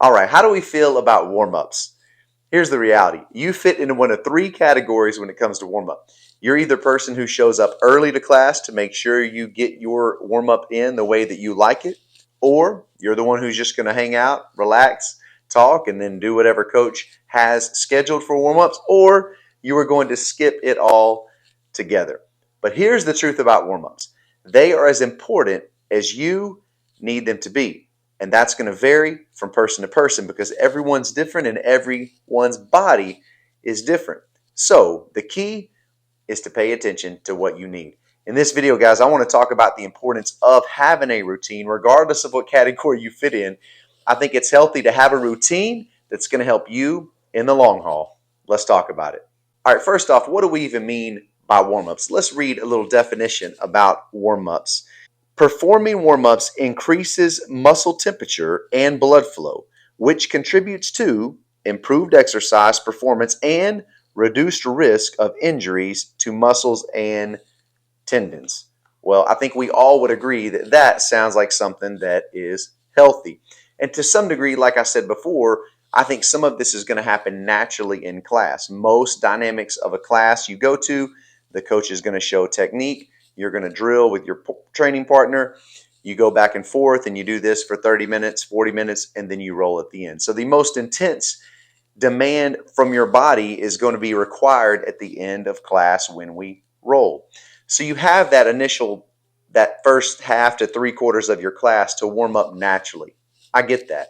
All right, how do we feel about warm-ups? Here's the reality. You fit into one of three categories when it comes to warm-up. You're either a person who shows up early to class to make sure you get your warm-up in the way that you like it, or you're the one who's just going to hang out, relax, talk, and then do whatever coach has scheduled for warm-ups, or you are going to skip it all together. But here's the truth about warm-ups. They are as important as you need them to be. And that's going to vary from person to person because everyone's different and everyone's body is different. So the key is to pay attention to what you need. In this video, guys, I want to talk about the importance of having a routine, regardless of what category you fit in. I think it's healthy to have a routine that's going to help you in the long haul. Let's talk about it. All right, first off, what do we even mean by warm-ups? Let's read a little definition about warm-ups. Performing warm-ups increases muscle temperature and blood flow, which contributes to improved exercise performance and reduced risk of injuries to muscles and tendons. Well, I think we all would agree that that sounds like something that is healthy. And to some degree, like I said before, I think some of this is going to happen naturally in class. Most dynamics of a class you go to, the coach is going to show technique. You're going to drill with your training partner. You go back and forth and you do this for 30 minutes, 40 minutes, and then you roll at the end. So the most intense demand from your body is going to be required at the end of class when we roll. So you have that first half to 3/4 of your class to warm up naturally. I get that.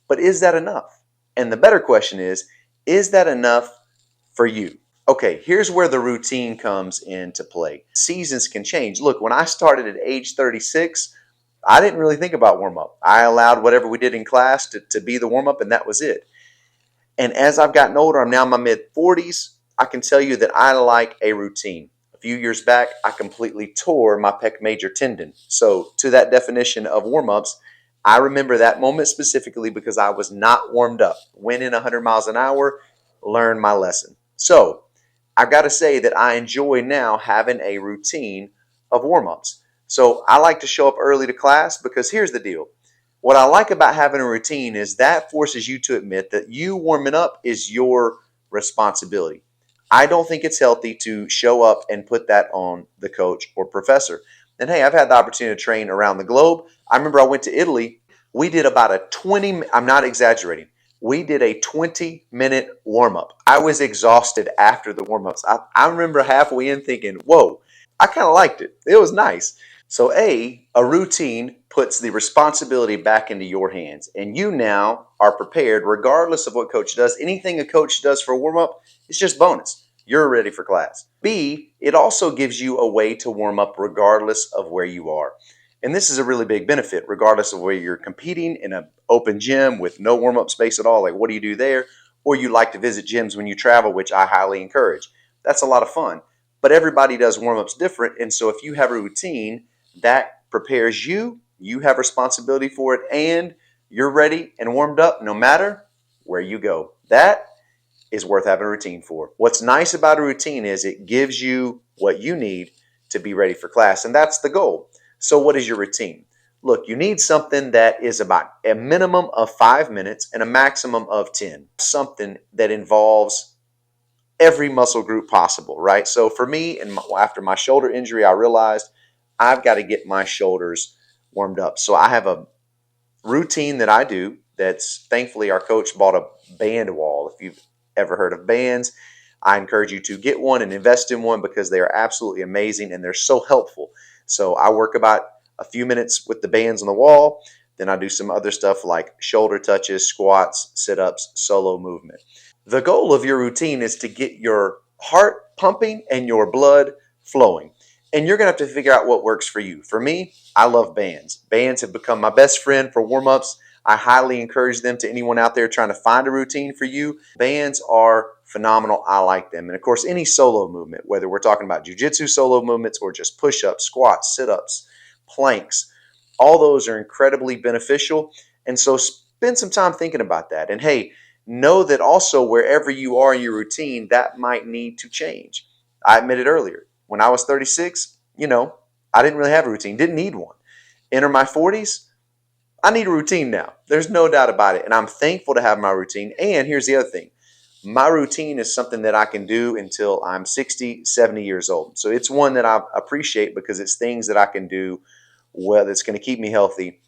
But is that enough? And the better question is that enough for you? Okay, here's where the routine comes into play. Seasons can change. Look, when I started at age 36, I didn't really think about warm-up. I allowed whatever we did in class to be the warm-up, and that was it. And as I've gotten older, I'm now in my mid-40s, I can tell you that I like a routine. A few years back, I completely tore my pec major tendon. So to that definition of warm-ups, I remember that moment specifically because I was not warmed up. Went in 100 miles an hour, learned my lesson. So I've got to say that I enjoy now having a routine of warm-ups. So I like to show up early to class because here's the deal. What I like about having a routine is that forces you to admit that you warming up is your responsibility. I don't think it's healthy to show up and put that on the coach or professor. And hey, I've had the opportunity to train around the globe. I remember I went to Italy. We did about I'm not exaggerating. We did a 20-minute warm-up. I was exhausted after the warm-ups. I remember halfway in thinking, whoa, I kind of liked it. It was nice. So a routine puts the responsibility back into your hands. And you now are prepared regardless of what coach does. Anything a coach does for a warm-up, it's just bonus. You're ready for class. B, it also gives you a way to warm up regardless of where you are. And this is a really big benefit, regardless of where you're competing in an open gym with no warm-up space at all. Like, what do you do there? Or you like to visit gyms when you travel, which I highly encourage. That's a lot of fun. But everybody does warm-ups different. And so if you have a routine that prepares you, you have responsibility for it, and you're ready and warmed up no matter where you go. That is worth having a routine for. What's nice about a routine is it gives you what you need to be ready for class. And that's the goal. So what is your routine? Look, you need something that is about a minimum of 5 minutes and a maximum of 10. Something that involves every muscle group possible, right? So for me, after my shoulder injury, I realized I've got to get my shoulders warmed up. So I have a routine that I do that's thankfully our coach bought a band wall. If you've ever heard of bands, I encourage you to get one and invest in one because they are absolutely amazing and they're so helpful. So I work about a few minutes with the bands on the wall. Then I do some other stuff like shoulder touches, squats, sit-ups, solo movement. The goal of your routine is to get your heart pumping and your blood flowing. And you're going to have to figure out what works for you. For me, I love bands. Bands have become my best friend for warm-ups. I highly encourage them to anyone out there trying to find a routine for you. Bands are phenomenal. I like them. And of course, any solo movement, whether we're talking about Jiu Jitsu solo movements or just push-ups, squats, sit-ups, planks, all those are incredibly beneficial. And so spend some time thinking about that. And hey, know that also wherever you are in your routine, that might need to change. I admitted earlier, when I was 36, I didn't really have a routine, didn't need one. Enter my 40s, I need a routine now. There's no doubt about it. And I'm thankful to have my routine. And here's the other thing. My routine is something that I can do until I'm 60, 70 years old. So it's one that I appreciate because it's things that I can do well that's going to keep me healthy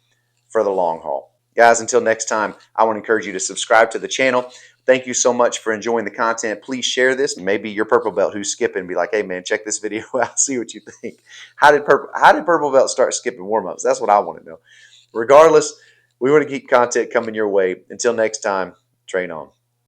for the long haul. Guys, until next time, I want to encourage you to subscribe to the channel. Thank you so much for enjoying the content. Please share this. Maybe your purple belt who's skipping and be like, hey man, check this video out. See what you think. How did purple belt start skipping warm-ups? That's what I want to know. Regardless, we want to keep content coming your way. Until next time, train on.